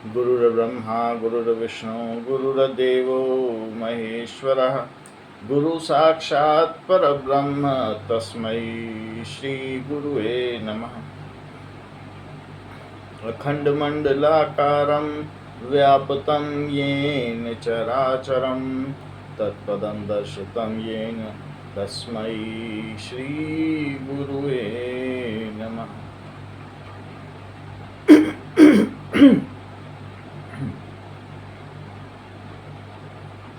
गुरुर्ब्रह्मा गुरुर्विष्णु गुरुर्देवो महेश्वरः गुरु साक्षात् परब्रह्म तस्मै श्री गुरुवे नमः। अखंडमंडलाकारं व्याप्तं येन चराचरं तत्पदं दर्शितं येन तस्मै श्री गुरुवे नमः।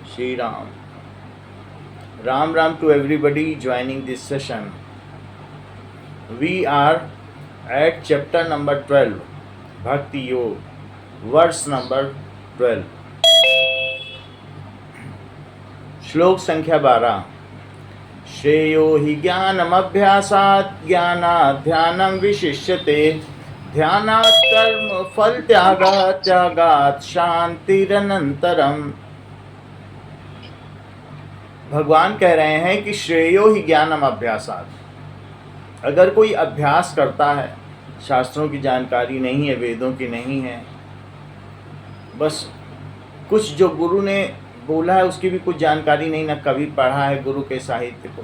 Shri Ram. Ram Ram to everybody joining this session. We are at chapter number 12, Bhakti Yoga, verse number 12. श्लोक संख्या 12। श्रेयो हि ज्ञानमभ्यासात् ज्ञानात् ध्यानं विशिष्यते ध्यानात् कर्म फल त्यागात् त्यागात् शांतिरनंतरम। भगवान कह रहे हैं कि श्रेयो ही ज्ञानम अभ्यासात्। अगर कोई अभ्यास करता है, शास्त्रों की जानकारी नहीं है, वेदों की नहीं है, बस कुछ जो गुरु ने बोला है उसकी भी कुछ जानकारी नहीं, ना कभी पढ़ा है गुरु के साहित्य को,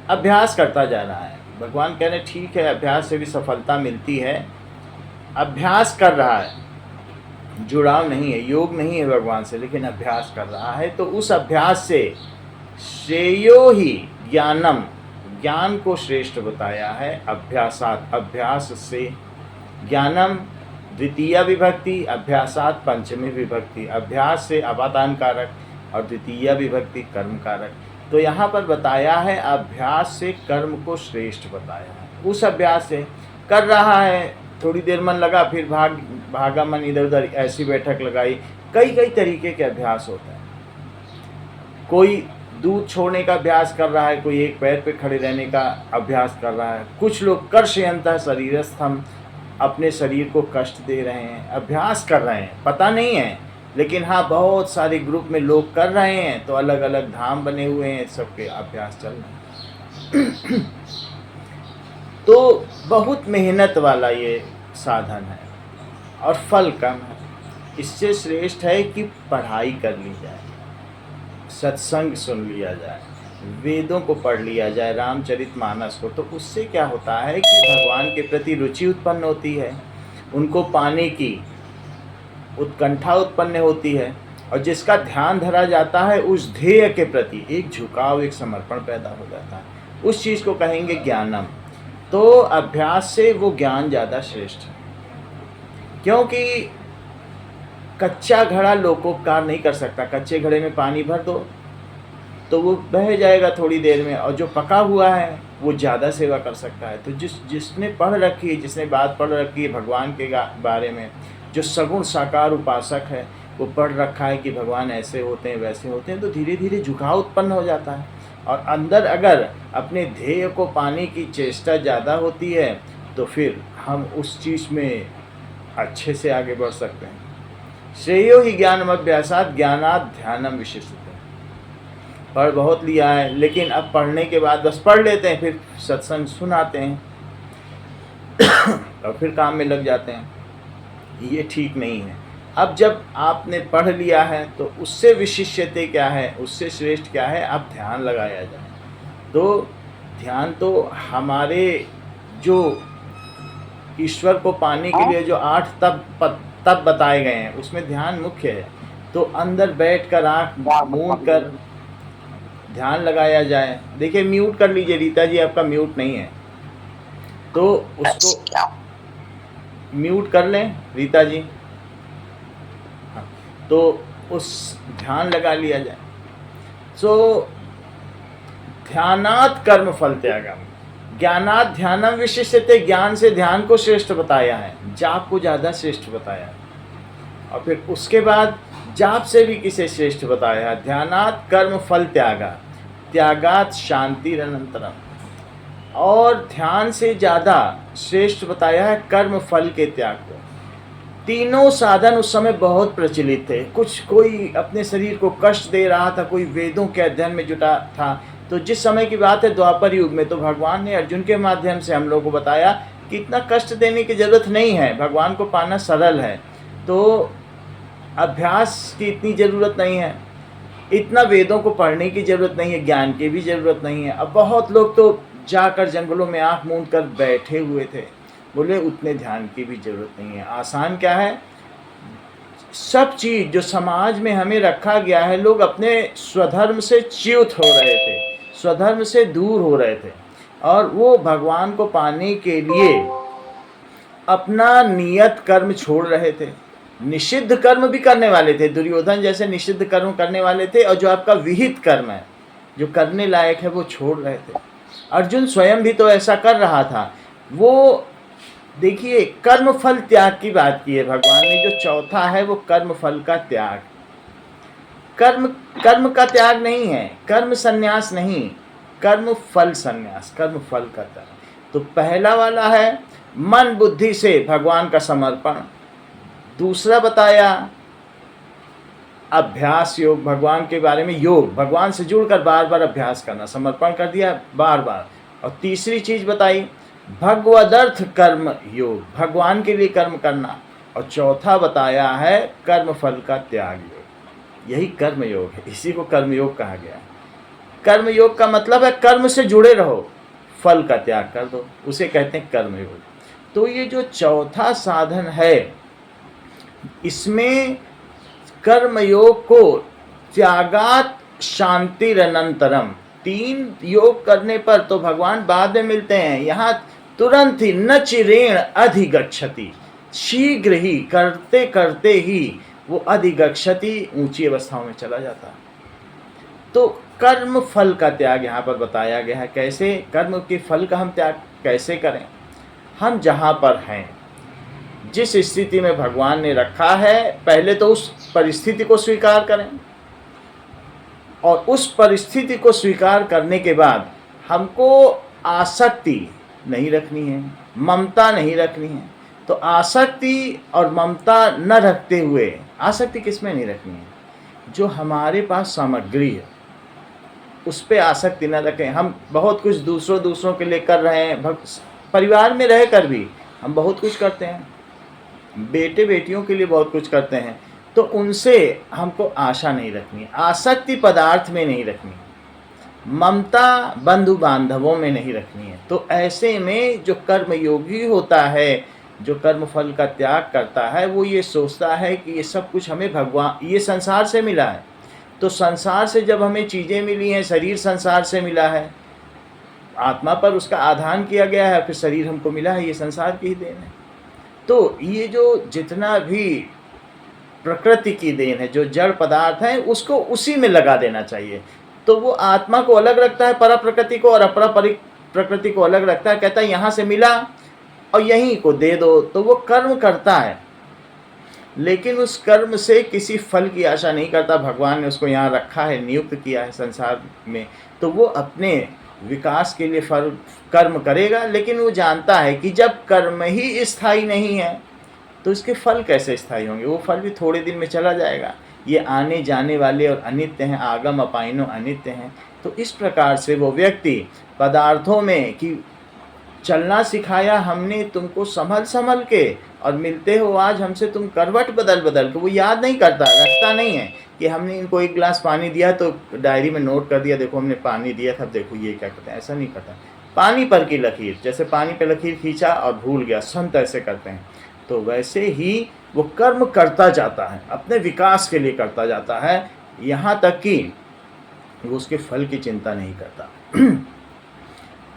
अभ्यास करता जा रहा है। भगवान कह रहे ठीक है, अभ्यास से भी सफलता मिलती है, अभ्यास कर रहा है, जुड़ाव नहीं है, योग नहीं है भगवान से, लेकिन अभ्यास कर रहा है, तो उस अभ्यास से श्रेयो ही ज्ञानम, ज्ञान को श्रेष्ठ बताया है अभ्यासात, अभ्यास से। ज्ञानम द्वितीय विभक्ति, अभ्यासात पंचमी विभक्ति, अभ्यास से अपादान कारक और द्वितीय विभक्ति कर्म कारक। तो यहाँ पर बताया है अभ्यास से कर्म को श्रेष्ठ बताया है। उस अभ्यास से कर रहा है, थोड़ी देर मन लगा, फिर भागा मन इधर उधर, ऐसी बैठक लगाई, कई तरीके के अभ्यास होता है। कोई दूध छोड़ने का अभ्यास कर रहा है, कोई एक पैर पे खड़े रहने का अभ्यास कर रहा है, कुछ लोग कर्षयन्तः शरीरस्थम, अपने शरीर को कष्ट दे रहे हैं, अभ्यास कर रहे हैं, पता नहीं है, लेकिन हाँ बहुत सारे ग्रुप में लोग कर रहे हैं, तो अलग अलग धाम बने हुए हैं, सबके अभ्यास चल रहे हैं। तो बहुत मेहनत वाला ये साधन है और फल कम है। इससे श्रेष्ठ है कि पढ़ाई कर ली जाए, सत्संग सुन लिया जाए, वेदों को पढ़ लिया जाए, रामचरितमानस को। तो उससे क्या होता है कि भगवान के प्रति रुचि उत्पन्न होती है, उनको पाने की उत्कंठा उत्पन्न होती है, और जिसका ध्यान धरा जाता है उस ध्येय के प्रति एक झुकाव, एक समर्पण पैदा हो जाता है। उस चीज़ को कहेंगे ज्ञानम। तो अभ्यास से वो ज्ञान ज़्यादा श्रेष्ठ है, क्योंकि कच्चा घड़ा लोकोपकार नहीं कर सकता। कच्चे घड़े में पानी भर दो तो वो बह जाएगा थोड़ी देर में, और जो पका हुआ है वो ज़्यादा सेवा कर सकता है। तो जिसने पढ़ रखी है, जिसने बात पढ़ रखी है भगवान के बारे में, जो सगुण साकार उपासक है, वो पढ़ रखा है कि भगवान ऐसे होते हैं वैसे होते हैं, तो धीरे धीरे झुकाव उत्पन्न हो जाता है। और अंदर अगर अपने ध्येय को पाने की चेष्टा ज़्यादा होती है तो फिर हम उस चीज़ में अच्छे से आगे बढ़ सकते हैं। श्रेयो ही ज्ञानम अभ्यासात् ज्ञानात् ध्यानम विशिष्यते। पढ़ बहुत लिया है, लेकिन अब पढ़ने के बाद बस पढ़ लेते हैं, फिर सत्संग सुनाते हैं और फिर काम में लग जाते हैं, ये ठीक नहीं है। अब जब आपने पढ़ लिया है तो उससे विशिष्यते क्या है, उससे श्रेष्ठ क्या है, अब ध्यान लगाया जाए। तो ध्यान तो हमारे जो ईश्वर को पाने के लिए जो 8 तप बताए गए हैं उसमें ध्यान मुख्य है। तो अंदर बैठकर आँख मूंद कर ध्यान लगाया जाए। देखिए म्यूट कर लीजिए, रीता जी आपका म्यूट नहीं है, तो उसको म्यूट कर लें रीता जी। हाँ, तो उस ध्यान लगा लिया जाए। सो ध्यानात् कर्म फल त्यागम, ज्ञानात् ध्यानम विशिष्यते। ज्ञान से ध्यान को श्रेष्ठ बताया है, जाप को ज़्यादा श्रेष्ठ बताया है, और फिर उसके बाद जाप से भी किसे श्रेष्ठ बताया है। ध्यानात् कर्म फल त्यागा, त्यागात् शांतिरनंतरम। और ध्यान से ज़्यादा श्रेष्ठ बताया है कर्म फल के त्याग को। तीनों साधन उस समय बहुत प्रचलित थे। कोई अपने शरीर को कष्ट दे रहा था, कोई वेदों के अध्ययन में जुटा था। तो जिस समय की बात है द्वापर युग में, तो भगवान ने अर्जुन के माध्यम से हम लोग को बताया कि इतना कष्ट देने की जरूरत नहीं है, भगवान को पाना सरल है। तो अभ्यास की इतनी ज़रूरत नहीं है, इतना वेदों को पढ़ने की ज़रूरत नहीं है, ज्ञान की भी ज़रूरत नहीं है। अब बहुत लोग तो जाकर जंगलों में आँख मूंद कर बैठे हुए थे, बोले उतने ध्यान की भी ज़रूरत नहीं है। आसान क्या है, सब चीज़ जो समाज में हमें रखा गया है, लोग अपने स्वधर्म से च्युत हो रहे थे, स्वधर्म से दूर हो रहे थे, और वो भगवान को पाने के लिए अपना नियत कर्म छोड़ रहे थे। निषिद्ध कर्म भी करने वाले थे, दुर्योधन जैसे निषिद्ध कर्म करने वाले थे, और जो आपका विहित कर्म है, जो करने लायक है, वो छोड़ रहे थे। अर्जुन स्वयं भी तो ऐसा कर रहा था। वो देखिए, कर्म फल त्याग की बात की है भगवान ने। जो चौथा है वो कर्म फल का त्याग। कर्म कर्म का त्याग नहीं है, कर्म संन्यास नहीं, कर्म फल संन्यास, कर्म फल का त्याग। तो पहला वाला है मन बुद्धि से भगवान का समर्पण। दूसरा बताया अभ्यास योग, भगवान के बारे में योग, भगवान से जुड़कर बार बार अभ्यास करना, समर्पण कर दिया बार बार। और तीसरी चीज बताई भगवदर्थ कर्म योग, भगवान के लिए कर्म करना। और चौथा बताया है कर्म फल का त्याग योग। यही कर्म योग है, इसी को कर्म योग कहा गया है। कर्म योग का मतलब है कर्म से जुड़े रहो, फल का त्याग कर दो, उसे कहते हैं कर्म योग। तो ये जो चौथा साधन है, इसमें कर्मयोग को त्यागात शांतिरनंतरम, 3 योग करने पर तो भगवान बाद में मिलते हैं, यहाँ तुरंत ही न चिरेण अधिगच्छति, शीघ्र ही करते करते ही वो अधिगच्छति, ऊंची अवस्थाओं में चला जाता है। तो कर्म फल का त्याग यहाँ पर बताया गया है। कैसे कर्म के फल का हम त्याग कैसे करें? हम जहाँ पर हैं, जिस स्थिति में भगवान ने रखा है, पहले तो उस परिस्थिति को स्वीकार करें, और उस परिस्थिति को स्वीकार करने के बाद हमको आसक्ति नहीं रखनी है, ममता नहीं रखनी है। तो आसक्ति और ममता न रखते हुए, आसक्ति किस में नहीं रखनी है? जो हमारे पास सामग्री है उस पर आसक्ति न रखें। हम बहुत कुछ दूसरों के लिए कर रहे हैं, परिवार में रहकर भी हम बहुत कुछ करते हैं, बेटे बेटियों के लिए बहुत कुछ करते हैं, तो उनसे हमको आशा नहीं रखनी, आसक्ति पदार्थ में नहीं रखनी, ममता बंधु बांधवों में नहीं रखनी है। तो ऐसे में जो कर्मयोगी होता है, जो कर्म फल का त्याग करता है, वो ये सोचता है कि ये सब कुछ हमें भगवान, ये संसार से मिला है। तो संसार से जब हमें चीज़ें मिली हैं, शरीर संसार से मिला है, आत्मा पर उसका आधान किया गया है, फिर शरीर हमको मिला है, ये संसार की ही देन है। तो ये जो जितना भी प्रकृति की देन है, जो जड़ पदार्थ है, उसको उसी में लगा देना चाहिए। तो वो आत्मा को अलग रखता है परा प्रकृति को, और अपरा प्रकृति को अलग रखता है, कहता है यहाँ से मिला और यहीं को दे दो। तो वो कर्म करता है, लेकिन उस कर्म से किसी फल की आशा नहीं करता। भगवान ने उसको यहाँ रखा है, नियुक्त किया है संसार में, तो वो अपने विकास के लिए फल कर्म करेगा। लेकिन वो जानता है कि जब कर्म ही स्थायी नहीं है तो इसके फल कैसे स्थायी होंगे? वो फल भी थोड़े दिन में चला जाएगा। ये आने जाने वाले और अनित्य हैं, आगम अपाइनो अनित्य हैं। तो इस प्रकार से वो व्यक्ति पदार्थों में कि चलना सिखाया हमने तुमको संभल संभल के, और मिलते हो आज हमसे तुम करवट बदल बदल के, वो याद नहीं करता, रखता नहीं है कि हमने इनको 1 गिलास पानी दिया तो डायरी में नोट कर दिया, देखो हमने पानी दिया था, देखो ये क्या करते हैं। ऐसा नहीं करता। पानी पर की लकीर, जैसे पानी पर लकीर खींचा और भूल गया, संत ऐसे करते हैं। तो वैसे ही वो कर्म करता जाता है, अपने विकास के लिए करता जाता है, यहाँ तक कि वो उसके फल की चिंता नहीं करता।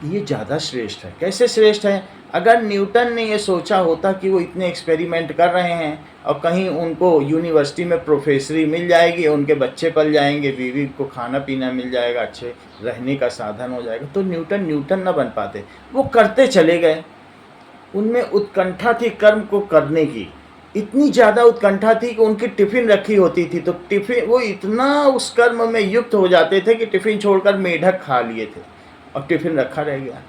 ये ज़्यादा श्रेष्ठ है। कैसे श्रेष्ठ है? अगर न्यूटन ने ये सोचा होता कि वो इतने एक्सपेरिमेंट कर रहे हैं और कहीं उनको यूनिवर्सिटी में प्रोफेसरी मिल जाएगी, उनके बच्चे पल जाएंगे, बीवी को खाना पीना मिल जाएगा, अच्छे रहने का साधन हो जाएगा, तो न्यूटन न बन पाते। वो करते चले गए। उनमें उत्कंठा थी कर्म को करने की, इतनी ज़्यादा उत्कंठा थी कि उनकी टिफ़िन रखी होती थी, तो टिफ़िन वो इतना उस कर्म में युक्त हो जाते थे कि टिफ़िन छोड़कर मेढक खा लिए थे और टिफ़िन रखा रह गया।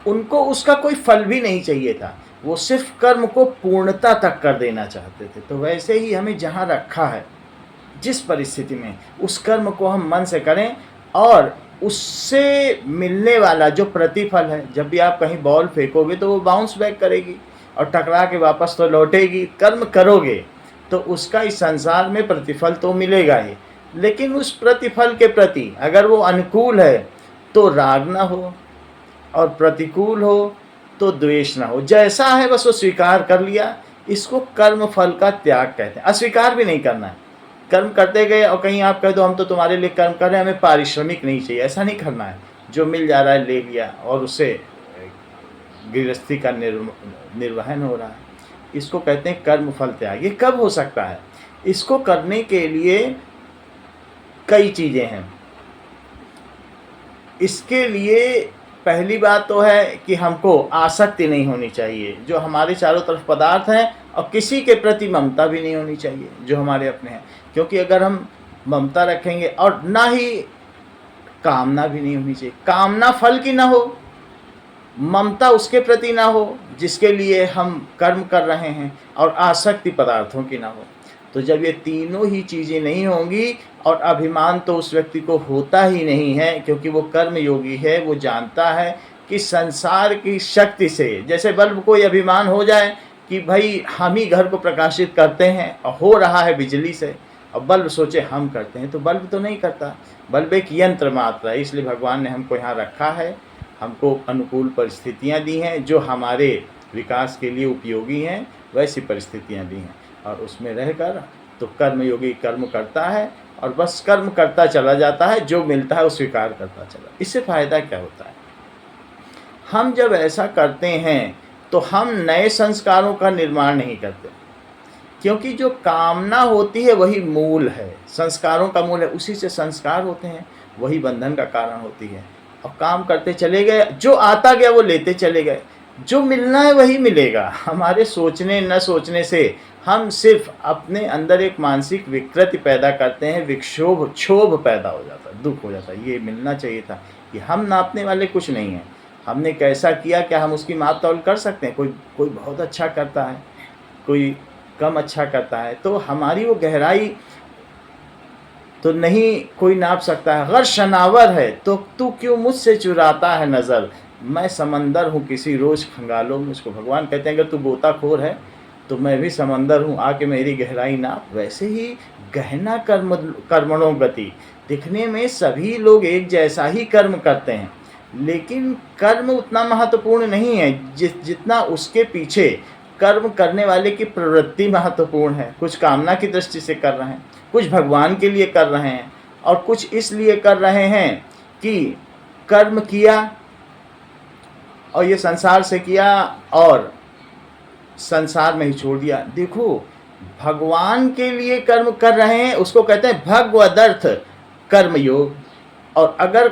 उनको उसका कोई फल भी नहीं चाहिए था, वो सिर्फ कर्म को पूर्णता तक कर देना चाहते थे। तो वैसे ही हमें जहाँ रखा है, जिस परिस्थिति में, उस कर्म को हम मन से करें, और उससे मिलने वाला जो प्रतिफल है, जब भी आप कहीं बॉल फेंकोगे तो वो बाउंस बैक करेगी और टकरा के वापस तो लौटेगी। कर्म करोगे तो उसका इस संसार में प्रतिफल तो मिलेगा ही, लेकिन उस प्रतिफल के प्रति अगर वो अनुकूल है तो राग ना हो, और प्रतिकूल हो तो द्वेष ना हो। जैसा है बस वो स्वीकार कर लिया। इसको कर्म फल का त्याग कहते हैं। अस्वीकार भी नहीं करना है। कर्म करते गए और कहीं आप कह दो हम तो तुम्हारे लिए कर्म कर रहे हैं, हमें पारिश्रमिक नहीं चाहिए, ऐसा नहीं करना है। जो मिल जा रहा है ले लिया और उससे गृहस्थी का निर्वहन हो रहा है। इसको कहते हैं कर्म फल त्याग। ये कब हो सकता है? इसको करने के लिए कई चीज़ें हैं। इसके लिए पहली बात तो है कि हमको आसक्ति नहीं होनी चाहिए जो हमारे चारों तरफ पदार्थ हैं, और किसी के प्रति ममता भी नहीं होनी चाहिए जो हमारे अपने हैं। क्योंकि अगर हम ममता रखेंगे, और ना ही कामना भी नहीं होनी चाहिए, कामना फल की ना हो, ममता उसके प्रति ना हो जिसके लिए हम कर्म कर रहे हैं, और आसक्ति पदार्थों की ना हो। तो जब ये तीनों ही चीज़ें नहीं होंगी, और अभिमान तो उस व्यक्ति को होता ही नहीं है क्योंकि वो कर्म योगी है, वो जानता है कि संसार की शक्ति से, जैसे बल्ब को ये अभिमान हो जाए कि भाई हम ही घर को प्रकाशित करते हैं और हो रहा है बिजली से, और बल्ब सोचे हम करते हैं, तो बल्ब तो नहीं करता। बल्ब एक यंत्र मात्र है। इसलिए भगवान ने हमको यहाँ रखा है, हमको अनुकूल परिस्थितियाँ दी हैं जो हमारे विकास के लिए उपयोगी हैं, वैसी परिस्थितियाँ दी हैं, और उसमें रहकर तो कर्मयोगी कर्म करता है और बस कर्म करता चला जाता है, जो मिलता है वो स्वीकार करता चला। इससे फ़ायदा क्या होता है? हम जब ऐसा करते हैं तो हम नए संस्कारों का निर्माण नहीं करते, क्योंकि जो कामना होती है वही मूल है, संस्कारों का मूल है, उसी से संस्कार होते हैं, वही बंधन का कारण होती है। और काम करते चले गए, जो आता गया वो लेते चले गए, जो मिलना है वही मिलेगा। हमारे सोचने न सोचने से हम सिर्फ अपने अंदर एक मानसिक विकृति पैदा करते हैं, क्षोभ पैदा हो जाता है, दुख हो जाता है। ये मिलना चाहिए था, कि हम नापने वाले कुछ नहीं हैं। हमने कैसा किया, क्या हम उसकी माप तौल कर सकते हैं? कोई बहुत अच्छा करता है, कोई कम अच्छा करता है, तो हमारी वो गहराई तो नहीं कोई नाप सकता है। अगर शनावर है तो तू क्यों मुझसे चुराता है नज़र, मैं समंदर हूँ किसी रोज़ खंगालो मुझको। भगवान कहते हैं अगर तू गोताखोर है तो मैं भी समंदर हूँ, आके मेरी गहराई नाप। वैसे ही गहना कर्मणों गति, दिखने में सभी लोग एक जैसा ही कर्म करते हैं, लेकिन कर्म उतना महत्वपूर्ण नहीं है जितना उसके पीछे कर्म करने वाले की प्रवृत्ति महत्वपूर्ण है। कुछ कामना की दृष्टि से कर रहे हैं, कुछ भगवान के लिए कर रहे हैं, और कुछ इसलिए कर रहे हैं कि कर्म किया और ये संसार से किया और संसार में ही छोड़ दिया। देखो, भगवान के लिए कर्म कर रहे हैं उसको कहते हैं भगवदर्थ कर्म योग, और अगर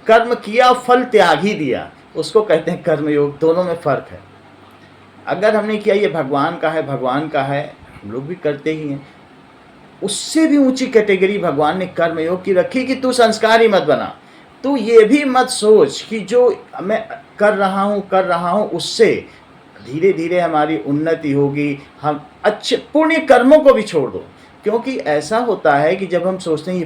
कर्म किया फल त्याग ही दिया उसको कहते हैं कर्म योग। दोनों में फ़र्क है। अगर हमने किया ये भगवान का है, हम लोग भी करते ही हैं, उससे भी ऊंची कैटेगरी भगवान ने कर्म योग की रखी कि तू संस्कारी मत बना। तू ये भी मत सोच कि जो मैं कर रहा हूँ उससे धीरे धीरे हमारी उन्नति होगी, हम अच्छे पुण्य कर्मों को भी छोड़ दो। क्योंकि ऐसा होता है कि जब हम सोचते हैं ये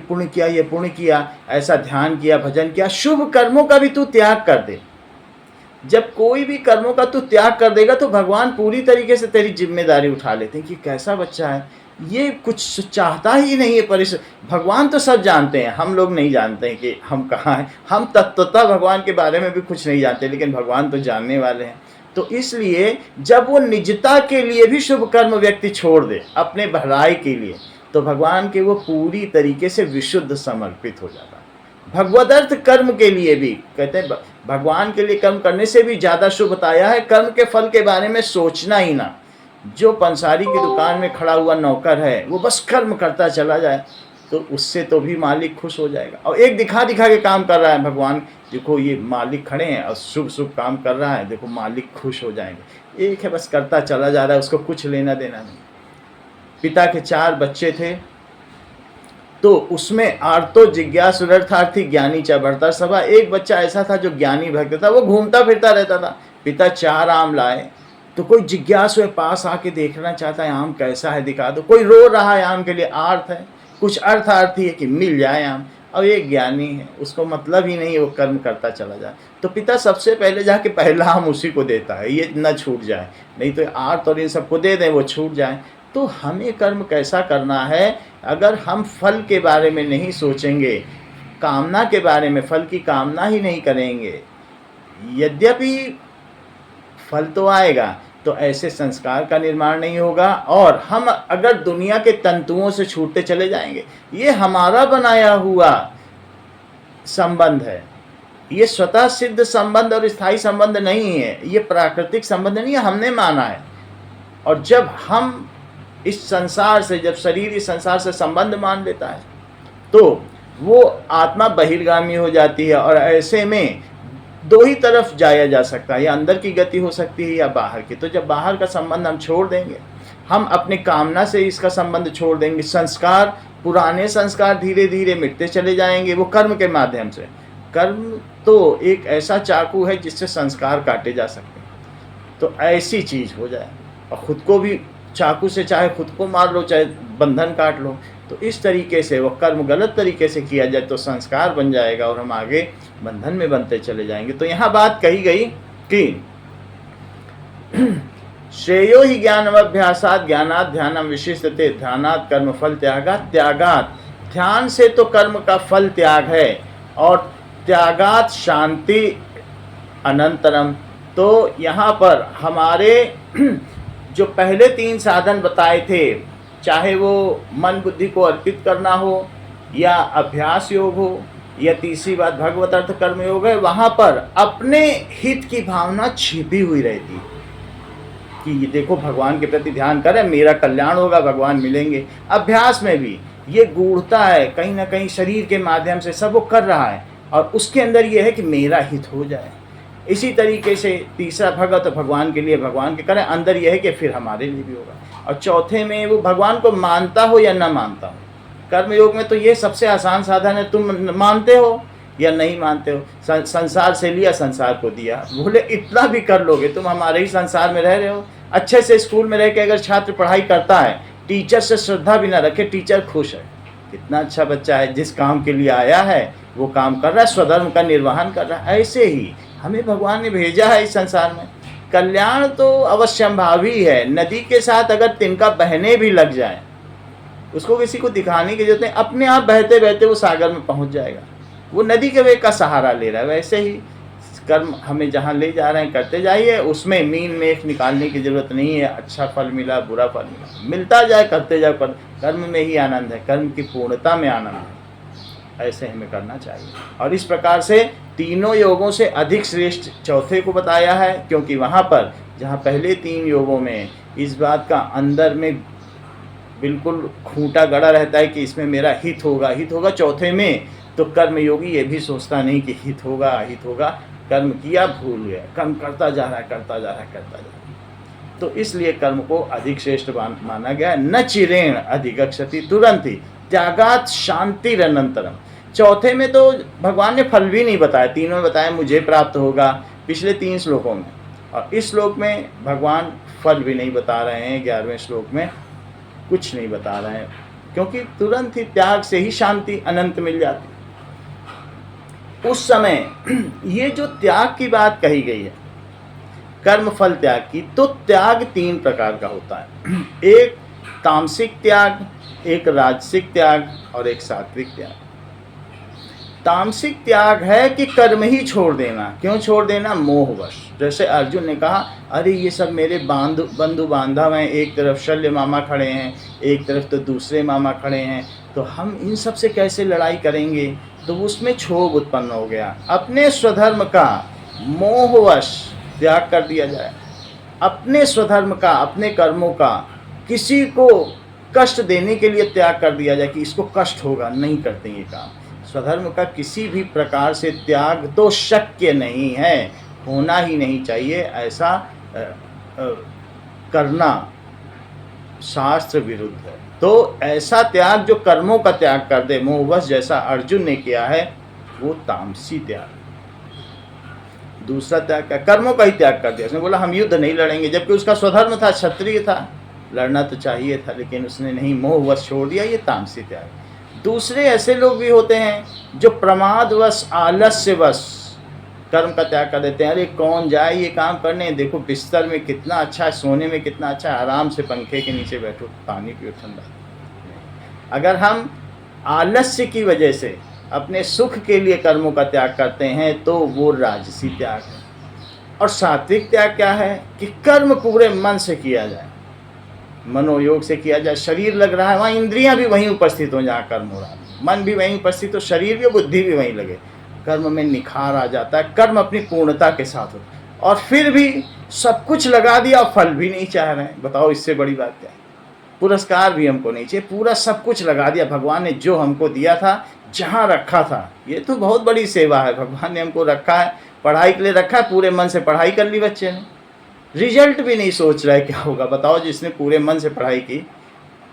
पुण्य किया, ऐसा ध्यान किया, भजन किया, शुभ कर्मों का भी तू त्याग कर दे। जब कोई भी कर्मों का तू त्याग कर देगा तो भगवान पूरी तरीके से तेरी जिम्मेदारी उठा लेते हैं कि कैसा बच्चा है, ये कुछ चाहता ही नहीं है। भगवान तो सब जानते हैं, हम लोग नहीं जानते हैं कि हम कहाँ हैं। हम तत्वतः भगवान के बारे में भी कुछ नहीं जानते, लेकिन भगवान तो जानने वाले हैं। तो इसलिए जब वो निजता के लिए भी शुभ कर्म व्यक्ति छोड़ दे अपने भलाई के लिए, तो भगवान के वो पूरी तरीके से विशुद्ध समर्पित हो जाता है। भगवदर्थ कर्म के लिए भी कहते हैं, भगवान के लिए कर्म करने से भी ज़्यादा शुभ बताया है कर्म के फल के बारे में सोचना ही ना। जो पंसारी की दुकान में खड़ा हुआ नौकर है वो बस कर्म करता चला जाए तो उससे तो भी मालिक खुश हो जाएगा। और एक दिखा के काम कर रहा है, भगवान देखो ये मालिक खड़े हैं और शुभ काम कर रहा है, देखो मालिक खुश हो जाएंगे। एक है बस करता चला जा रहा है, उसको कुछ लेना देना नहीं। पिता के 4 बच्चे थे, तो उसमें आर्तो जिज्ञासु अर्थार्थी ज्ञानी च बढ़ता सभा। एक बच्चा ऐसा था जो ज्ञानी भक्त था, वो घूमता फिरता रहता था। पिता 4 आम लाए, तो कोई जिज्ञासु है पास आके देखना चाहता है आम कैसा है दिखा दो। कोई रो रहा है आम के लिए, अर्थ है, कुछ अर्थार्थी है कि मिल जाए आम। और एक ज्ञानी है, उसको मतलब ही नहीं, वो कर्म करता चला जाए। तो पिता सबसे पहले जाके पहला आम उसी को देता है, ये न छूट जाए, नहीं तो अर्थ और इन सबको दे दें वो छूट जाए। तो हमें कर्म कैसा करना है, अगर हम फल के बारे में नहीं सोचेंगे, कामना के बारे में, फल की कामना ही नहीं करेंगे, यद्यपि फल तो आएगा, तो ऐसे संस्कार का निर्माण नहीं होगा और हम अगर दुनिया के तंतुओं से छूटते चले जाएंगे, ये हमारा बनाया हुआ संबंध है, ये स्वतः सिद्ध संबंध और स्थायी संबंध नहीं है, ये प्राकृतिक संबंध नहीं है, हमने माना है। और जब हम इस संसार से, जब शरीर इस संसार से संबंध मान लेता है, तो वो आत्मा बहिर्गामी हो जाती है और ऐसे में दो ही तरफ जाया जा सकता है, या अंदर की गति हो सकती है या बाहर की। तो जब बाहर का संबंध हम छोड़ देंगे, हम अपनी कामना से इसका संबंध छोड़ देंगे, संस्कार, पुराने संस्कार धीरे धीरे मिटते चले जाएंगे, वो कर्म के माध्यम से। कर्म तो एक ऐसा चाकू है जिससे संस्कार काटे जा सकते हैं। तो ऐसी चीज़ हो जाए, और ख़ुद को भी चाकू से चाहे खुद को मार लो, चाहे बंधन काट लो, तो इस तरीके से वो कर्म गलत तरीके से किया जाए तो संस्कार बन जाएगा और हम आगे बंधन में बनते चले जाएंगे। तो यहाँ बात कही गई कि श्रेयो ही ज्ञानमभ्यासात् ज्ञानात् ध्यानम विशिष्यते ध्यानात् कर्म फल त्यागात् त्यागात्। ध्यान से तो कर्म का फल त्याग है और त्यागात् शांति अनंतरम। तो यहाँ पर हमारे जो पहले 3 साधन बताए थे, चाहे वो मन बुद्धि को अर्पित करना हो या अभ्यास योग हो या तीसरी बात भगवत अर्थ कर्म योग है, वहाँ पर अपने हित की भावना छिपी हुई रहती कि ये देखो भगवान के प्रति ध्यान करें, मेरा कल्याण होगा, भगवान मिलेंगे। अभ्यास में भी ये गूढ़ता है, कहीं ना कहीं शरीर के माध्यम से सब वो कर रहा है और उसके अंदर ये है कि मेरा हित हो जाए। इसी तरीके से तीसरा भगत भगवान के लिए भगवान के करें, अंदर यह है कि फिर हमारे लिए भी होगा। और चौथे में वो भगवान को मानता हो या ना मानता हो। कर्मयोग में तो ये सबसे आसान साधन है, तुम मानते हो या नहीं मानते हो। संसार से लिया, संसार को दिया। बोले इतना भी कर लोगे, तुम हमारे ही संसार में रह रहे हो। अच्छे से स्कूल में रह के अगर छात्र पढ़ाई करता है, टीचर से श्रद्धा भी ना रखे, टीचर खुश है, कितना अच्छा बच्चा है, जिस काम के लिए आया है वो काम कर रहा है, स्वधर्म का निर्वहन कर रहा है। ऐसे ही हमें भगवान ने भेजा है इस संसार में। कल्याण तो अवश्यंभावी है। नदी के साथ अगर तिनका बहने भी लग जाए, उसको किसी को दिखाने की जरूरत नहीं, अपने आप बहते बहते वो सागर में पहुंच जाएगा। वो नदी के वेग का सहारा ले रहा है। वैसे ही कर्म हमें जहाँ ले जा रहे हैं करते जाइए, उसमें मीन मेख निकालने की जरूरत नहीं है। अच्छा फल मिला, बुरा फल मिला, मिलता जाए, करते जाए। कर्म में ही आनंद है, कर्म की पूर्णता में आनंद है। ऐसे हमें करना चाहिए। और इस प्रकार से तीनों योगों से अधिक श्रेष्ठ चौथे को बताया है, क्योंकि वहाँ पर जहाँ पहले 3 योगों में इस बात का अंदर में बिल्कुल खूंटा गड़ा रहता है कि इसमें मेरा हित होगा, हित होगा। चौथे में तो कर्मयोगी ये भी सोचता नहीं कि हित होगा, हित होगा। कर्म किया, भूल गया, कर्म करता जा रहा है, करता जा रहा है, करता जा रहा है। तो इसलिए कर्म को अधिक श्रेष्ठ माना गया। न चिरेण अधिगच्छति तुरंत ही त्यागात् शांतिरनंतरम। चौथे में तो भगवान ने फल भी नहीं बताया, तीनों में बताया मुझे प्राप्त होगा, पिछले 3 श्लोकों में। और इस श्लोक में भगवान फल भी नहीं बता रहे हैं, 11वें श्लोक में कुछ नहीं बता रहे हैं, क्योंकि तुरंत ही त्याग से ही शांति अनंत मिल जाती। उस समय ये जो त्याग की बात कही गई है, कर्म फल त्याग की, तो त्याग 3 प्रकार का होता है। एक तामसिक त्याग, एक राजसिक त्याग और एक सात्विक त्याग। तामसिक त्याग है कि कर्म ही छोड़ देना। क्यों छोड़ देना? मोहवश। जैसे अर्जुन ने कहा, अरे ये सब मेरे बंधु बांधव हैं, एक तरफ शल्य मामा खड़े हैं, एक तरफ तो दूसरे मामा खड़े हैं, तो हम इन सब से कैसे लड़ाई करेंगे? तो उसमें क्षोभ उत्पन्न हो गया। अपने स्वधर्म का मोहवश त्याग कर दिया जाए, अपने स्वधर्म का, अपने कर्मों का किसी को कष्ट देने के लिए त्याग कर दिया जाए कि इसको कष्ट होगा, नहीं करते ये काम। स्वधर्म का किसी भी प्रकार से त्याग तो शक्य नहीं है, होना ही नहीं चाहिए। ऐसा करना शास्त्र विरुद्ध है। तो ऐसा त्याग जो कर्मों का त्याग कर दे, मोहवश, जैसा अर्जुन ने किया है, वो तामसी त्याग। दूसरा त्याग क्या? कर्मों का ही त्याग कर दिया। उसने बोला हम युद्ध नहीं लड़ेंगे, जबकि उसका स्वधर्म था, क्षत्रिय था, लड़ना तो चाहिए था, लेकिन उसने नहीं, मोहवश छोड़ दिया। ये तामसी त्याग। दूसरे ऐसे लोग भी होते हैं जो प्रमादवश, आलस्यवश कर्म का त्याग कर देते हैं। अरे कौन जाए ये काम करने, देखो बिस्तर में कितना अच्छा है, सोने में कितना अच्छा है, आराम से पंखे के नीचे बैठो, पानी पियो ठंडा। अगर हम आलस्य की वजह से अपने सुख के लिए कर्मों का त्याग करते हैं तो वो राजसी त्याग है। और सात्विक त्याग क्या है कि कर्म पूरे मन से किया जाए, मनोयोग से किया जाए। शरीर लग रहा है, वहाँ इंद्रियां भी वहीं उपस्थित हो जहाँ कर्म हो रहा है, मन भी वहीं उपस्थित हो, शरीर भी, बुद्धि भी वहीं लगे, कर्म में निखार आ जाता है, कर्म अपनी पूर्णता के साथ हो। और फिर भी सब कुछ लगा दिया और फल भी नहीं चाह रहे हैं, बताओ इससे बड़ी बात क्या है। पुरस्कार भी हमको नहीं चाहिए, पूरा सब कुछ लगा दिया, भगवान ने जो हमको दिया था, जहाँ रखा था, ये तो बहुत बड़ी सेवा है। भगवान ने हमको रखा है, पढ़ाई के लिए रखा है, पूरे मन से पढ़ाई कर ली बच्चे ने, रिजल्ट भी नहीं सोच रहा है क्या होगा। बताओ जिसने पूरे मन से पढ़ाई की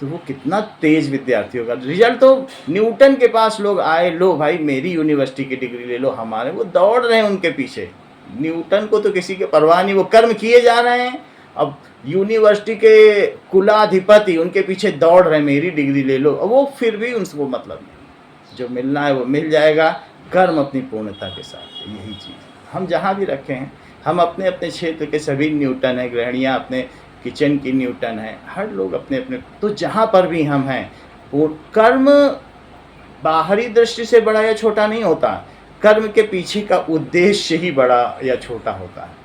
तो वो कितना तेज विद्यार्थी होगा। रिजल्ट तो न्यूटन के पास लोग आए, लो भाई मेरी यूनिवर्सिटी की डिग्री ले लो, हमारे, वो दौड़ रहे हैं उनके पीछे। न्यूटन को तो किसी के परवाह नहीं, वो कर्म किए जा रहे हैं। अब यूनिवर्सिटी के कुलाधिपति उनके पीछे दौड़ रहे हैं, मेरी डिग्री ले लो, और वो फिर भी उनको मतलब नहीं, जो मिलना है वो मिल जाएगा। कर्म अपनी पूर्णता के साथ, यही चीज़ हम जहाँ भी रखे हैं, हम अपने अपने क्षेत्र के सभी न्यूटन हैं, गृहिणियाँ अपने किचन की न्यूटन है, हर लोग अपने अपने, तो जहाँ पर भी हम हैं वो कर्म बाहरी दृष्टि से बड़ा या छोटा नहीं होता, कर्म के पीछे का उद्देश्य ही बड़ा या छोटा होता है।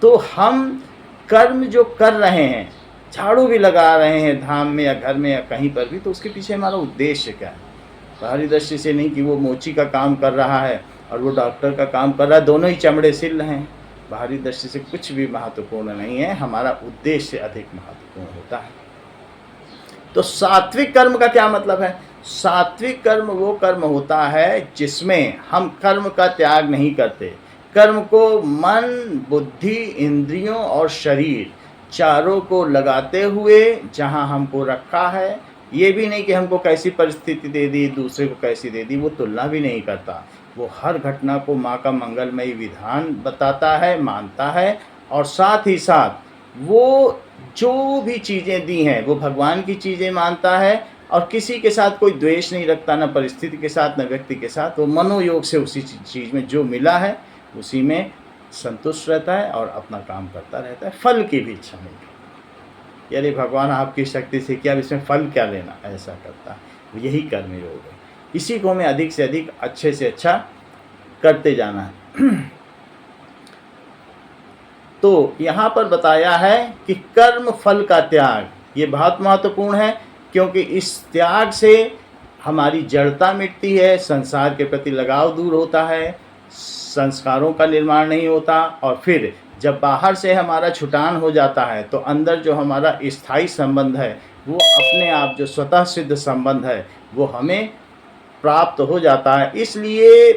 तो हम कर्म जो कर रहे हैं, झाड़ू भी लगा रहे हैं धाम में या घर में या कहीं पर भी, तो उसके पीछे हमारा उद्देश्य क्या है। बाहरी दृष्टि से नहीं कि वो मोची का काम कर रहा है और वो डॉक्टर का काम कर रहा है, दोनों ही चमड़े सिल रहे हैं। बाहरी दृष्टि से कुछ भी महत्वपूर्ण नहीं है, हमारा उद्देश्य अधिक महत्वपूर्ण होता है। तो सात्विक कर्म का क्या मतलब है? सात्विक कर्म वो कर्म होता है जिसमें हम कर्म का त्याग नहीं करते, कर्म को मन, बुद्धि, इंद्रियों और शरीर चारों को लगाते हुए जहाँ हमको रखा है, ये भी नहीं कि हमको कैसी परिस्थिति दे दी, दूसरे को कैसी दे दी, वो तुलना भी नहीं करता। वो हर घटना को माँ का मंगलमयी विधान बताता है, मानता है, और साथ ही साथ वो जो भी चीज़ें दी हैं वो भगवान की चीज़ें मानता है, और किसी के साथ कोई द्वेष नहीं रखता, न परिस्थिति के साथ न व्यक्ति के साथ। वो मनोयोग से उसी चीज़ में जो मिला है उसी में संतुष्ट रहता है और अपना काम करता रहता है, फल की भी इच्छा नहीं करता। यानी भगवान आपकी शक्ति से क्या, इसमें फल क्या लेना, ऐसा करता है। यही कर्मयोग है, इसी को हमें अधिक से अधिक अच्छे से अच्छा करते जाना है। तो यहाँ पर बताया है कि कर्म फल का त्याग, ये बहुत महत्वपूर्ण है, क्योंकि इस त्याग से हमारी जड़ता मिटती है, संसार के प्रति लगाव दूर होता है, संस्कारों का निर्माण नहीं होता, और फिर जब बाहर से हमारा छुटान हो जाता है तो अंदर जो हमारा स्थायी संबंध है वो अपने आप, जो स्वतः सिद्ध संबंध है वो हमें प्राप्त हो जाता है। इसलिए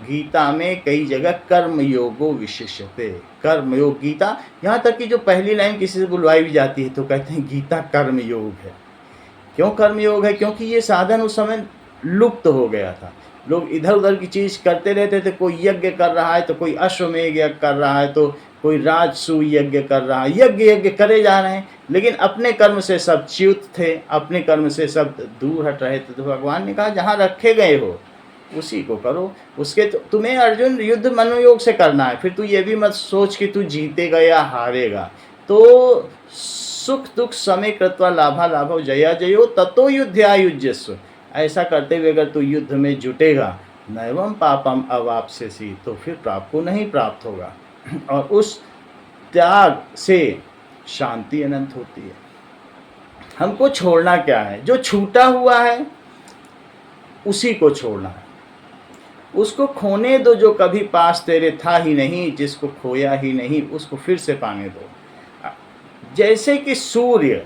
गीता में कई जगह कर्मयोगो विशिष्यते, कर्मयोग गीता, यहाँ तक कि जो पहली लाइन किसी से बुलवाई भी जाती है तो कहते हैं गीता कर्मयोग है। क्यों कर्मयोग है? क्योंकि ये साधन उस समय लुप्त हो गया था, लोग इधर उधर की चीज़ करते रहते थे। कोई यज्ञ कर रहा है तो कोई अश्वमेध यज्ञ कर रहा है, तो कोई राजसूय यज्ञ कर रहा है, यज्ञ करे जा रहे हैं, लेकिन अपने कर्म से सब च्युत थे, अपने कर्म से सब दूर हट रहे थे। तो भगवान ने कहा जहाँ रखे गए हो उसी को करो। उसके तो तुम्हें अर्जुन युद्ध मनोयोग से करना है, फिर तू ये भी मत सोच कि तू जीतेगा या हारेगा। तो सुख दुख समय कृत्वा लाभा लाभो जया जयो ततो युद्धायुज्यस्व, ऐसा करते हुए अगर तू युद्ध में जुटेगा, नैवम पापम अवाप्स्यसि, तो फिर पाप को नहीं प्राप्त होगा। और उस त्याग से शांति अनंत होती है। हमको छोड़ना क्या है? जो छूटा हुआ है उसी को छोड़ना है, उसको खोने दो जो कभी पास तेरे था ही नहीं, जिसको खोया ही नहीं उसको फिर से पाने दो। जैसे कि सूर्य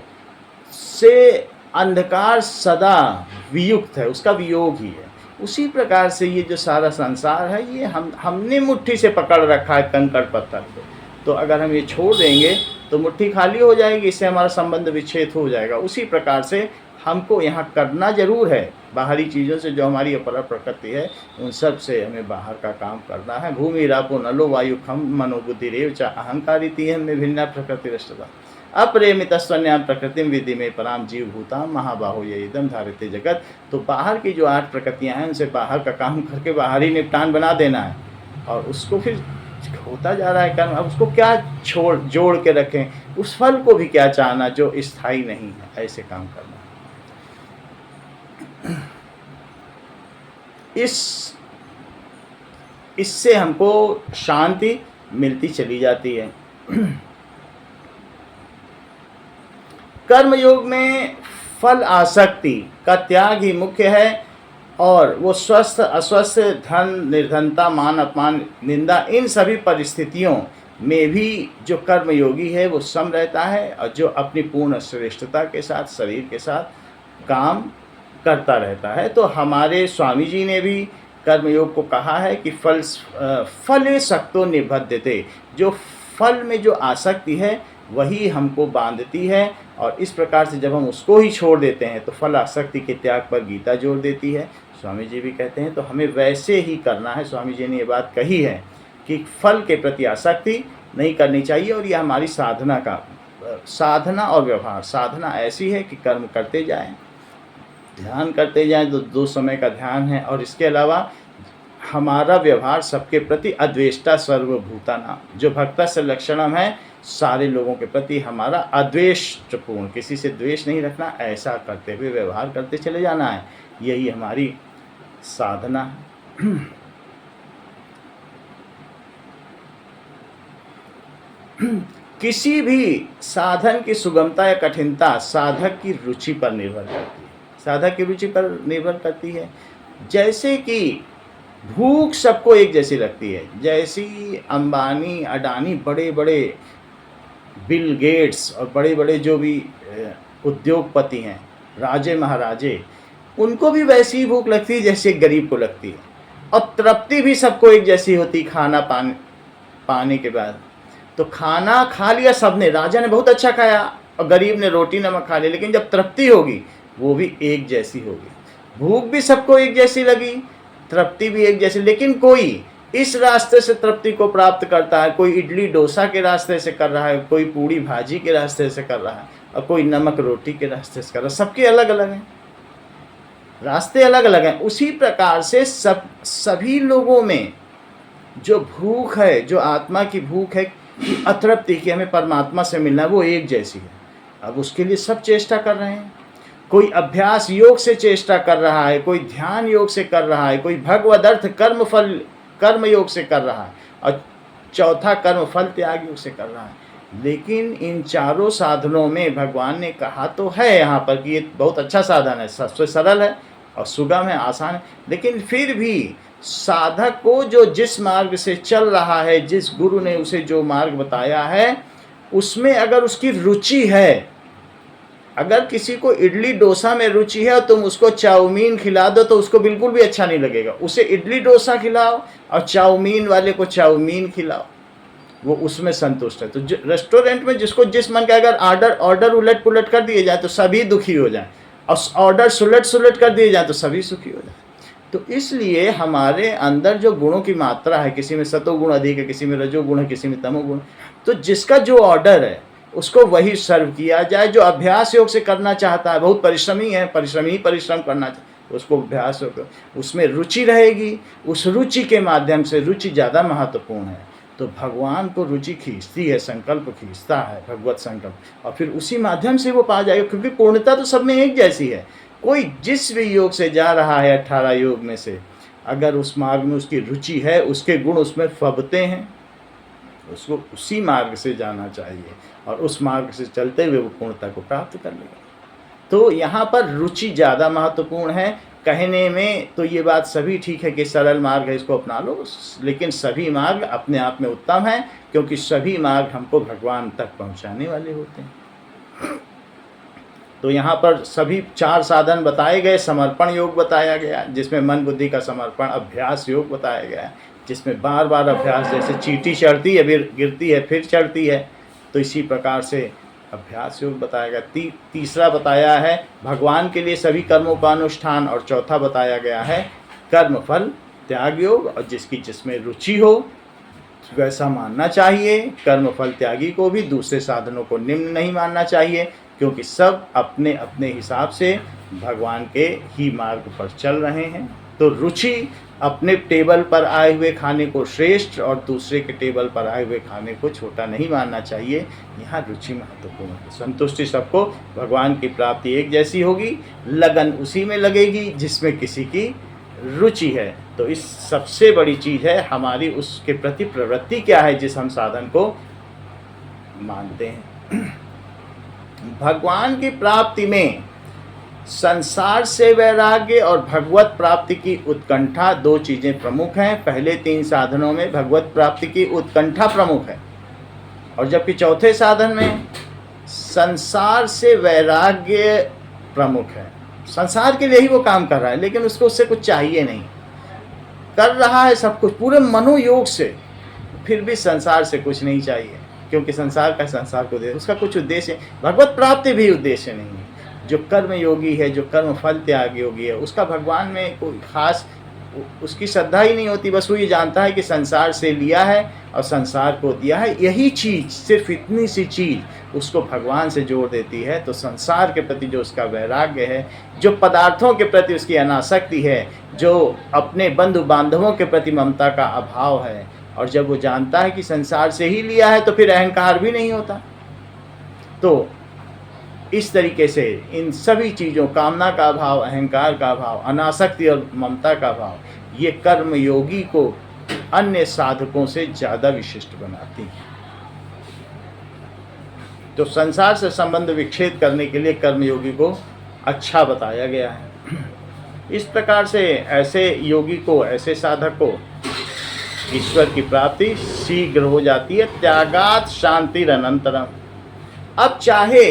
से अंधकार सदा वियुक्त है, उसका वियोग ही है, उसी प्रकार से ये जो सारा संसार है ये हमने मुट्ठी से पकड़ रखा है कंकड़ पत्थर को। तो अगर हम ये छोड़ देंगे तो मुट्ठी खाली हो जाएगी, इससे हमारा संबंध विच्छेद हो जाएगा। उसी प्रकार से हमको यहाँ करना जरूर है, बाहरी चीज़ों से जो हमारी अपरा प्रकृति है उन सब से हमें बाहर का काम करना है। भूमि रापो नलो वायु खम मनोबुद्धि रेव चा अहंकारी तीहन में भिन्ना प्रकृति रष्टता अप्रेमित स्वन्याम प्रकृति विधि में पराम जीव भूताम महाबाहो ये इदम धारिते जगत। तो बाहर की जो 8 प्रकृतियाँ हैं उनसे बाहर का काम करके बाहर ही निपटान बना देना है। और उसको फिर होता जा रहा है कर्म। अब उसको क्या जोड़ के रखें, उस फल को भी क्या चाहना जो स्थायी नहीं है, ऐसे काम करना। इससे हमको शांति मिलती चली जाती है। कर्मयोग में फल आसक्ति का त्याग ही मुख्य है, और वो स्वस्थ अस्वस्थ, धन निर्धनता, मान अपमान, निंदा, इन सभी परिस्थितियों में भी जो कर्मयोगी है वो सम रहता है, और जो अपनी पूर्ण श्रेष्ठता के साथ शरीर के साथ काम करता रहता है। तो हमारे स्वामी जी ने भी कर्मयोग को कहा है कि फले सक्तो निबद्धते, जो फल में जो आसक्ति है वही हमको बांधती है, और इस प्रकार से जब हम उसको ही छोड़ देते हैं तो फल आसक्ति के त्याग पर गीता जोर देती है। स्वामी जी भी कहते हैं तो हमें वैसे ही करना है। स्वामी जी ने ये बात कही है कि फल के प्रति आसक्ति नहीं करनी चाहिए, और यह हमारी साधना और व्यवहार। साधना ऐसी है कि कर्म करते जाएं, ध्यान करते जाएं, तो 2 समय का ध्यान है, और इसके अलावा हमारा व्यवहार सबके प्रति अद्वेष्टा सर्वभूताना, जो भक्तस्य लक्षणम है, सारे लोगों के प्रति हमारा अद्वेष्टपूर्ण, किसी से द्वेष नहीं रखना, ऐसा करते हुए व्यवहार करते चले जाना है। यही हमारी साधना है। किसी भी साधन की सुगमता या कठिनता साधक की रुचि पर निर्भर करती है। साधक की रुचि पर निर्भर करती है। जैसे कि भूख सबको एक जैसी लगती है, जैसी अंबानी, अडानी, बड़े बड़े बिल गेट्स और बड़े बड़े जो भी उद्योगपति हैं, राजे महाराजे, उनको भी वैसी ही भूख लगती है जैसे गरीब को लगती है, और तृप्ति भी सबको एक जैसी होती, खाना पाने के बाद। तो खाना खा लिया सबने, राजा ने बहुत अच्छा खाया और गरीब ने रोटी नमक खा लिया, लेकिन जब तृप्ति होगी वो भी एक जैसी होगी। भूख भी सबको एक जैसी लगी, तृप्ति भी एक जैसी, लेकिन कोई इस रास्ते से तृप्ति को प्राप्त करता है, कोई इडली डोसा के रास्ते से कर रहा है, कोई पूड़ी भाजी के रास्ते से कर रहा है, और कोई नमक रोटी के रास्ते से कर रहा है। सबके अलग अलग हैं, रास्ते अलग अलग हैं। उसी प्रकार से सभी लोगों में जो भूख है, जो आत्मा की भूख है अतृप्ति की, हमें परमात्मा से मिलना है, वो एक जैसी है। अब उसके लिए सब चेष्टा कर रहे हैं। कोई अभ्यास योग से चेष्टा कर रहा है, कोई ध्यान योग से कर रहा है, कोई भगवदर्थ कर्म योग से कर रहा है, और चौथा कर्म फल त्याग योग से कर रहा है। लेकिन इन चारों साधनों में भगवान ने कहा तो है यहाँ पर कि ये बहुत अच्छा साधन है, सबसे सरल है और सुगम है, आसान है, लेकिन फिर भी साधक को जो जिस मार्ग से चल रहा है, जिस गुरु ने उसे जो मार्ग बताया है, उसमें अगर उसकी रुचि है, अगर किसी को इडली डोसा में रुचि है और तुम उसको चाउमीन खिला दो तो उसको बिल्कुल भी अच्छा नहीं लगेगा। उसे इडली डोसा खिलाओ और चाउमीन वाले को चाउमीन खिलाओ, वो उसमें संतुष्ट है। तो रेस्टोरेंट में जिसको जिस मन का अगर ऑर्डर उलट पुलट कर दिए जाए तो सभी दुखी हो जाए, और ऑर्डर सुलट कर दिए जाए तो सभी सुखी हो जाए। तो इसलिए हमारे अंदर जो गुणों की मात्रा है, किसी में सतोगुण अधिक है, किसी में रजोगुण है, किसी में तमोगुण, तो जिसका जो ऑर्डर है उसको वही सर्व किया जाए। जो अभ्यास योग से करना चाहता है, बहुत परिश्रमी है, परिश्रम करना चाहिए, उसको अभ्यास योग, उसमें रुचि रहेगी, उस रुचि के माध्यम से, रुचि ज़्यादा महत्वपूर्ण है, तो भगवान को रुचि खींचती है, संकल्प खींचता है, भगवत संकल्प, और फिर उसी माध्यम से वो पा जाएगा। क्योंकि पूर्णता तो सब में एक जैसी है। कोई जिस भी योग से जा रहा है 18 योग में से, अगर उस मार्ग में उसकी रुचि है, उसके गुण उसमें फबते हैं, उसको उसी मार्ग से जाना चाहिए, और उस मार्ग से चलते हुए वो पूर्णता को प्राप्त कर लेगा। तो यहाँ पर रुचि ज़्यादा महत्वपूर्ण है। कहने में तो ये बात सभी ठीक है कि सरल मार्ग है, इसको अपना लो, लेकिन सभी मार्ग अपने आप में उत्तम है, क्योंकि सभी मार्ग हमको भगवान तक पहुँचाने वाले होते हैं। तो यहाँ पर सभी 4 साधन बताए गए। समर्पण योग बताया गया, जिसमें मन बुद्धि का समर्पण। अभ्यास योग बताया गया, जिसमें बार बार अभ्यास, जैसे चींटी चढ़ती है, फिर गिरती है, फिर चढ़ती है, तो इसी प्रकार से अभ्यास योग बताया गया। तीसरा बताया है भगवान के लिए सभी कर्मों का अनुष्ठान, और चौथा बताया गया है कर्म फल त्याग योग, और जिसमें रुचि हो वैसा मानना चाहिए। कर्म फल त्यागी को भी दूसरे साधनों को निम्न नहीं मानना चाहिए, क्योंकि सब अपने अपने हिसाब से भगवान के ही मार्ग पर चल रहे हैं। तो रुचि अपने टेबल पर आए हुए खाने को श्रेष्ठ और दूसरे के टेबल पर आए हुए खाने को छोटा नहीं मानना चाहिए। यहाँ रुचि महत्वपूर्ण है। संतुष्टि सबको, भगवान की प्राप्ति एक जैसी होगी, लगन उसी में लगेगी जिसमें किसी की रुचि है। तो इस सबसे बड़ी चीज़ है हमारी उसके प्रति प्रवृत्ति क्या है जिस हम साधन को मानते हैं। भगवान की प्राप्ति में संसार से वैराग्य और भगवत प्राप्ति की उत्कंठा दो चीज़ें प्रमुख हैं। पहले 3 साधनों में भगवत प्राप्ति की उत्कंठा प्रमुख है, और जबकि चौथे साधन में संसार से वैराग्य प्रमुख है। संसार के लिए ही वो काम कर रहा है, लेकिन उसको उससे कुछ चाहिए नहीं, कर रहा है सब कुछ पूरे मनोयोग से, फिर भी संसार से कुछ नहीं चाहिए, क्योंकि संसार का संसार को दे, उसका कुछ उद्देश्य, भगवत प्राप्ति भी उद्देश्य नहीं है। जो कर्म योगी है, जो कर्म फल त्याग योगी है, उसका भगवान में कोई खास उसकी श्रद्धा ही नहीं होती। बस वो ये जानता है कि संसार से लिया है और संसार को दिया है। यही चीज़, सिर्फ इतनी सी चीज़ उसको भगवान से जोड़ देती है। तो संसार के प्रति जो उसका वैराग्य है, जो पदार्थों के प्रति उसकी अनासक्ति है, जो अपने बंधु बांधवों के प्रति ममता का अभाव है, और जब वो जानता है कि संसार से ही लिया है, तो फिर अहंकार भी नहीं होता। तो इस तरीके से इन सभी चीज़ों, कामना का अभाव, अहंकार का अभाव, अनासक्ति और ममता का अभाव, ये कर्म योगी को अन्य साधकों से ज़्यादा विशिष्ट बनाती हैं। तो संसार से संबंध विच्छेद करने के लिए कर्मयोगी को अच्छा बताया गया है। इस प्रकार से ऐसे योगी को, ऐसे साधक को ईश्वर की प्राप्ति शीघ्र हो जाती है। त्यागात शांतिरनंतरम। अब चाहे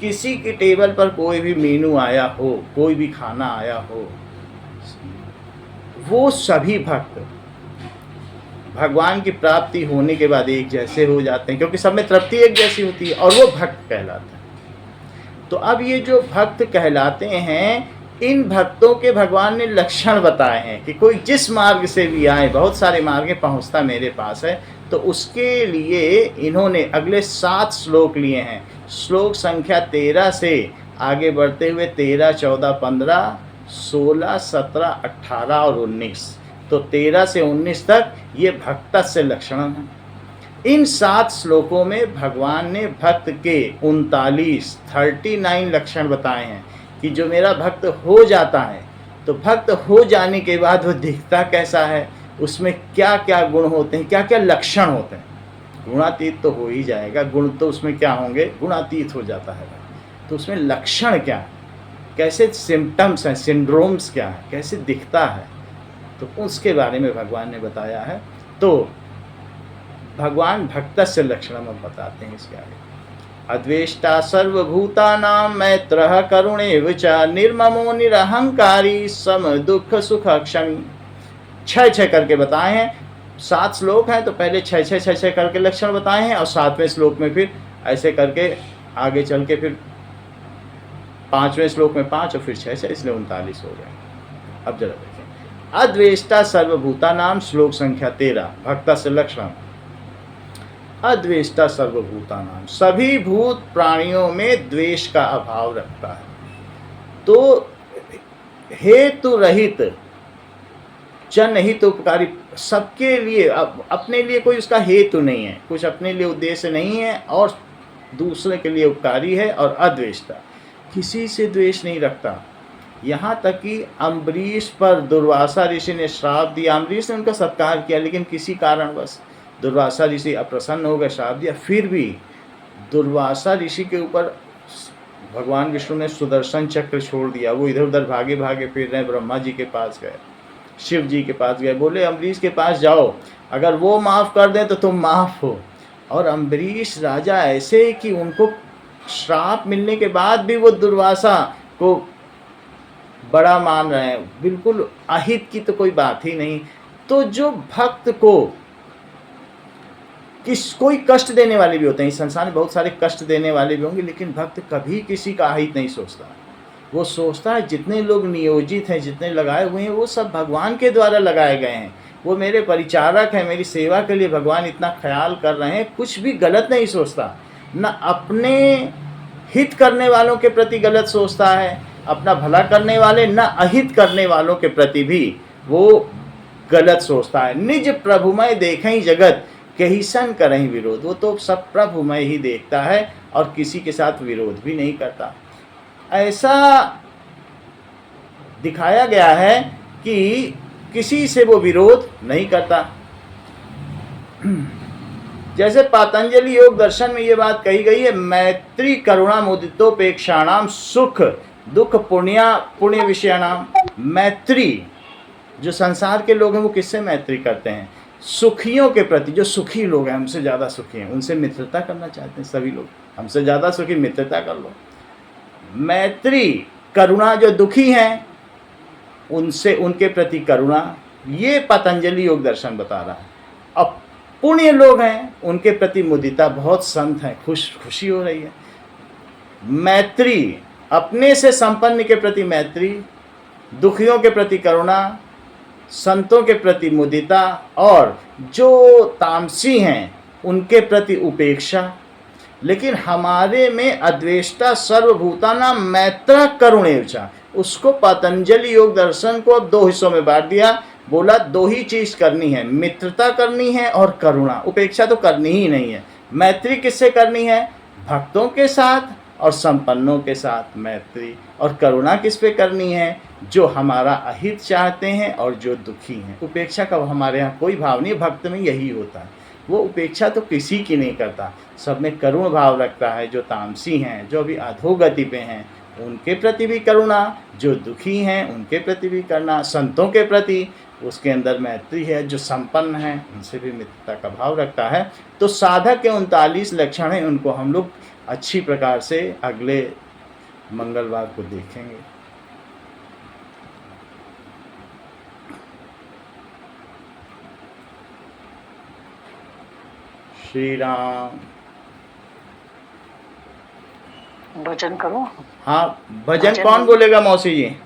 किसी के टेबल पर कोई भी मेनू आया हो, कोई भी खाना आया हो, वो सभी भक्त भगवान की प्राप्ति होने के बाद एक जैसे हो जाते हैं, क्योंकि सब में तृप्ति एक जैसी होती है, और वो भक्त कहलाते हैं। तो अब ये जो भक्त कहलाते हैं, इन भक्तों के भगवान ने लक्षण बताए हैं कि कोई जिस मार्ग से भी आए, बहुत सारे मार्ग पहुंचता मेरे पास है, तो उसके लिए इन्होंने अगले 7 श्लोक लिए हैं। श्लोक संख्या 13 से आगे बढ़ते हुए 13, 14, 15, 16, 17, 18 और 19, तो 13 से 19 तक ये भक्तस्य लक्षण है। इन 7 श्लोकों में भगवान ने भक्त के 39 लक्षण बताए हैं कि जो मेरा भक्त हो जाता है, तो भक्त हो जाने के बाद वो दिखता कैसा है, उसमें क्या क्या गुण होते हैं, क्या क्या लक्षण होते हैं। गुणातीत तो हो ही जाएगा, गुण तो उसमें क्या होंगे, गुणातीत हो जाता है। तो उसमें लक्षण क्या है, कैसे सिम्टम्स हैं, सिंड्रोम्स क्या है, कैसे दिखता है, तो उसके बारे में भगवान ने बताया है। तो भगवान भक्तस्य लक्षणम बताते हैं इसके आगे। अद्वेष्टा सर्वभूतानां मैत्रः करुणेव च निर्ममो निरहंकारी सम दुख सुख क्षमी। 6 करके बताए हैं। 7 श्लोक हैं, तो पहले 6 करके लक्षण बताए हैं, और 7वें श्लोक में फिर ऐसे करके आगे चल के फिर 5वें श्लोक में 5 और फिर 6, इसलिए 39 हो गए। अब जरा देखें, अद्वेष्टा सर्वभूतानां, श्लोक संख्या 13, भक्तस्य लक्षण। अद्वेष्टा सर्वभूतानां, सभी भूत प्राणियों में द्वेष का अभाव रखता है। तो हेतु रहित, जनहित उपकारी, सबके लिए, अपने लिए कोई उसका हेतु नहीं है, कुछ अपने लिए उद्देश्य नहीं है, और दूसरे के लिए उपकारी है, और अद्वेष्टा, किसी से द्वेष नहीं रखता। यहाँ तक कि अम्बरीश पर दुर्वासा ऋषि ने श्राप दिया। अम्बरीश ने उनका सत्कार किया, लेकिन किसी कारणवश दुर्वासा ऋषि अप्रसन्न हो गए, श्राप दिया। फिर भी दुर्वासा ऋषि के ऊपर भगवान विष्णु ने सुदर्शन चक्र छोड़ दिया। वो इधर उधर भागे भागे फिर रहे, ब्रह्मा जी के पास गए, शिव जी के पास गए, बोले अम्बरीश के पास जाओ, अगर वो माफ़ कर दें तो तुम माफ़ हो। और अम्बरीश राजा ऐसे कि उनको श्राप मिलने के बाद भी वो दुर्वासा को बड़ा मान रहे हैं, बिल्कुल अहित की तो कोई बात ही नहीं। तो जो भक्त को कोई कष्ट देने वाले भी होते हैं, इस संसार में बहुत सारे कष्ट देने वाले भी होंगे, लेकिन भक्त कभी किसी का अहित नहीं सोचता। वो सोचता है जितने लोग नियोजित हैं, जितने लगाए हुए हैं, वो सब भगवान के द्वारा लगाए गए हैं, वो मेरे परिचारक हैं, मेरी सेवा के लिए भगवान इतना ख्याल कर रहे हैं। कुछ भी गलत नहीं सोचता, न अपने हित करने वालों के प्रति गलत सोचता है, अपना भला करने वाले, न अहित करने वालों के प्रति भी वो गलत सोचता है। निज प्रभुमय देखें जगत, कहीं सन करें विरोध। वो तो सब प्रभुमय ही देखता है और किसी के साथ विरोध भी नहीं करता। ऐसा दिखाया गया है कि किसी से वो विरोध नहीं करता। जैसे पतंजलि योग दर्शन में ये बात कही गई है, मैत्री करुणा मुदितोपेक्षाणाम सुख दुख पुण्य विषयाणाम। मैत्री, जो संसार के लोग हैं वो किससे मैत्री करते हैं? सुखियों के प्रति। जो सुखी लोग हैं, हमसे ज़्यादा सुखी हैं, उनसे मित्रता करना चाहते हैं सभी लोग। हमसे ज़्यादा सुखी, मित्रता कर लो। मैत्री करुणा, जो दुखी हैं उनसे, उनके प्रति करुणा, ये पतंजलि योग दर्शन बता रहा है। अब पुण्य लोग हैं उनके प्रति मुदिता, बहुत संत हैं, खुशी हो रही है। मैत्री, अपने से संपन्न के प्रति मैत्री, दुखियों के प्रति करुणा, संतों के प्रति मुदिता, और जो तामसी हैं उनके प्रति उपेक्षा। लेकिन हमारे में अद्वेष्टा सर्वभूतानां मैत्र करुणेवचा, उसको पतंजलि योग दर्शन को अब दो हिस्सों में बांट दिया। बोला दो ही चीज करनी है, मित्रता करनी है और करुणा। उपेक्षा तो करनी ही नहीं है। मैत्री किससे करनी है? भक्तों के साथ और संपन्नों के साथ मैत्री। और करुणा किस पे करनी है? जो हमारा अहित चाहते हैं और जो दुखी हैं। उपेक्षा का हमारे यहाँ कोई भाव नहीं, भक्त में यही होता है। वो उपेक्षा तो किसी की नहीं करता, सब में करुण भाव रखता है। जो तामसी हैं, जो अभी अधोगति पे हैं, उनके प्रति भी करुणा, जो दुखी हैं उनके प्रति भी करुणा, संतों के प्रति उसके अंदर मैत्री है, जो संपन्न हैं उनसे भी मित्रता का भाव रखता है। तो साधक के 39 लक्षण हैं, उनको हम लोग अच्छी प्रकार से अगले मंगलवार को देखेंगे। श्री राम। भजन करूं? हाँ, भजन कौन बोलेगा मौसी जी?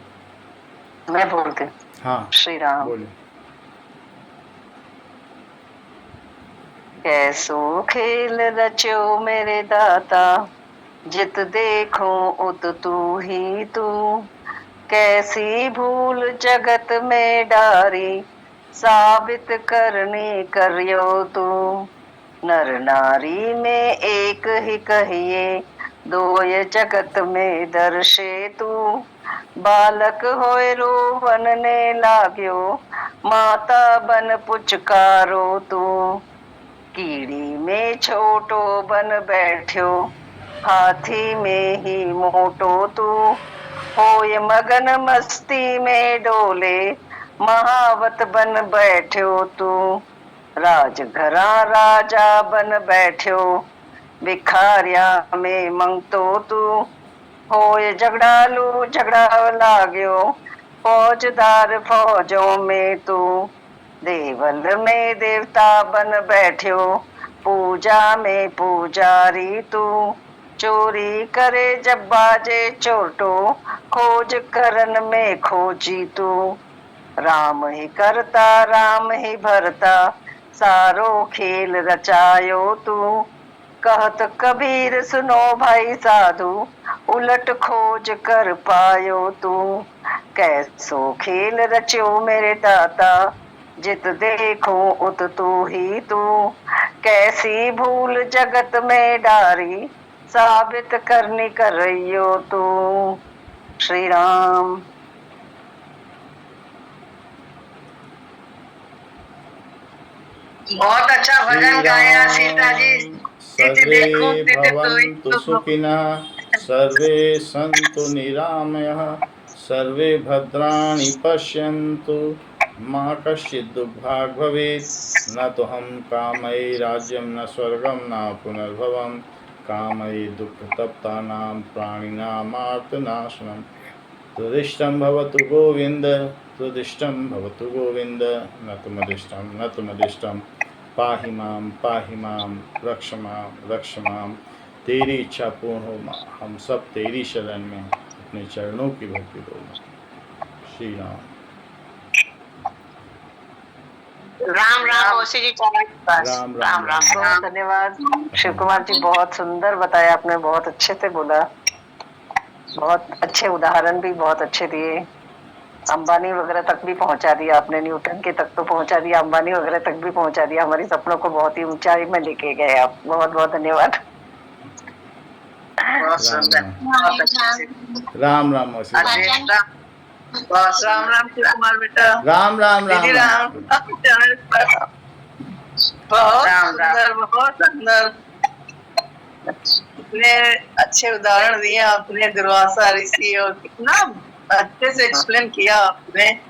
मैं बोलती। हाँ, श्री राम। बोले। कैसो खेल रचो मेरे दाता, जित देखो उत तू ही तू। कैसी भूल जगत में डारी, साबित करनी करियो तू। नर नारी में एक ही कहिए, दो ये जगत में दर्शे तू। बालक होए रोवन ने लाग्यो, माता बन पुचकारो तू। कीड़ी में छोटो बन बैठ्यो, हाथी में ही मोटो तू। होए मगन मस्ती में डोले, महावत बन बैठ्यो तू। राजघरा राजा बन बैठ्यो, भिखारिया में मंगतो तू। होए झगड़ालू झगड़ा लाग्यो, फौजदार फौजों में तू। देवल में देवता बन बैठ्यो, पूजा में पुजारी तू। चोरी करे जब बाजे चोटो, खोज करन में खोजी तू। राम ही करता राम ही भरता, सारो खेल रचायो तू। कहत कबीर सुनो भाई साधु, उलट खोज कर पायो तू। कैसो खेल रच्यो मेरे दाता, जित देखो उत तू ही तू। कैसी भूल जगत में डारी, साबित करनी करियो तू। श्री राम। बहुत अच्छा भजन गाया सीता जी। सर्वे भवन्तु सुखिनः, सर्वे सन्तु निरामयः, सर्वे भद्राणि पश्यन्तु, मा कश्चित् दुर्भाग् भवेत्। न तो हम कामये राज्यं न स्वर्गं न पुनर्भवं, कामये दुःखतप्तानां प्राणिनामार्तनाशनं। त्वदिष्टं भवतु गोविन्द, त्वदिष्टं भवतु गोविन्द, न तु मदिष्टं पाहि मां रक्ष मां। तेरी इच्छा पूर्ण हो मां, हम सब तेरी शरण में अपने चरणों की भक्ति दो। श्री राम। राम राम मौसी जी। राम राम। बहुत धन्यवाद शिव कुमार जी, बहुत सुंदर बताया आपने, बहुत अच्छे से बोला, बहुत अच्छे उदाहरण भी बहुत अच्छे दिए। अंबानी वगैरह तक भी पहुंचा दिया आपने, न्यूटन के तक तो पहुंचा दिया, अंबानी वगैरह तक भी पहुंचा दिया, हमारे सपनों को बहुत ही ऊंचाई में लेके गए आप। बहुत बहुत धन्यवाद। बहुत सुंदर, बहुत अच्छे से। राम राम मौसी, राम बस राम राम शिव कुमार बेटा। राम राम दीदी राम राम। बहुत सुंदर, बहुत सुंदर। इतने अच्छे उदाहरण दिए आपने, दुर्वासा ऋषि, और कितना अच्छे से एक्सप्लेन किया आपने।